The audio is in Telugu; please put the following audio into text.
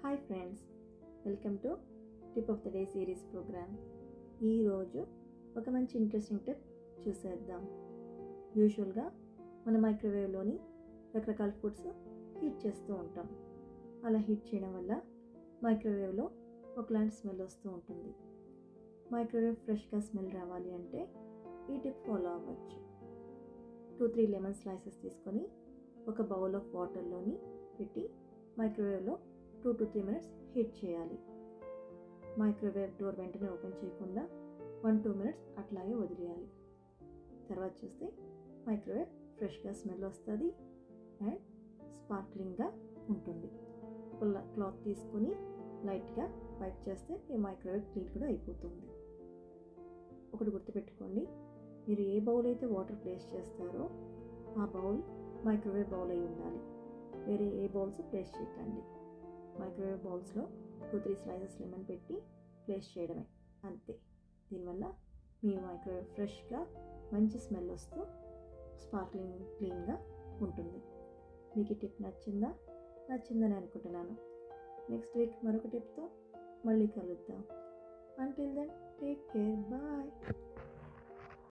Hi friends, welcome to tip of the day series programme. ఈరోజు ఒక మంచి ఇంట్రెస్టింగ్ టిప్ చూసేద్దాం. యూజువల్గా మన మైక్రోవేవ్లోని రకరకాల ఫుడ్స్ హీట్ చేస్తూ ఉంటాం. అలా హీట్ చేయడం వల్ల మైక్రోవేవ్లో ఒకలాంటి స్మెల్ వస్తూ ఉంటుంది. మైక్రోవేవ్ ఫ్రెష్గా స్మెల్ రావాలి అంటే ఈ టిప్ ఫాలో అవ్వచ్చు. 2-3 లెమన్ స్లైసెస్ తీసుకొని ఒక బౌల్ ఆఫ్ వాటర్లోని పెట్టి మైక్రోవేవ్లో 2 to 3 minutes హీట్ చేయాలి. మైక్రోవేవ్ డోర్ వెంటనే ఓపెన్ చేయకుండా 1-2 minutes అట్లాగే వదిలేయాలి. తర్వాత చూస్తే మైక్రోవేవ్ ఫ్రెష్గా స్మెల్ వస్తుంది అండ్ స్పార్క్లింగ్గా ఉంటుంది. క్లాత్ తీసుకొని లైట్గా వైప్ చేస్తే ఈ మైక్రోవేవ్ క్లీన్ కూడా అయిపోతుంది. ఒకటి గుర్తుపెట్టుకోండి, మీరు ఏ బౌల్ అయితే వాటర్ ప్లేస్ చేస్తారో ఆ బౌల్ మైక్రోవేవ్ బౌల్ అయి ఉండాలి. వేరే ఏ బౌల్స్ ప్లేస్ చేయకండి. మైక్రోవేవ్ బౌల్స్లో 2-3 స్లైసెస్ లెమన్ పెట్టి ప్లేస్ చేయడమే, అంతే. దీనివల్ల మీ మైక్రోవేవ్ ఫ్రెష్గా మంచి స్మెల్ వస్తూ స్పార్క్లింగ్ క్లీన్గా ఉంటుంది. మీకు ఈ టిప్ నచ్చిందని అనుకుంటున్నాను. నెక్స్ట్ వీక్ మరొక టిప్తో మళ్ళీ కలుద్దాం. Until then take care, bye.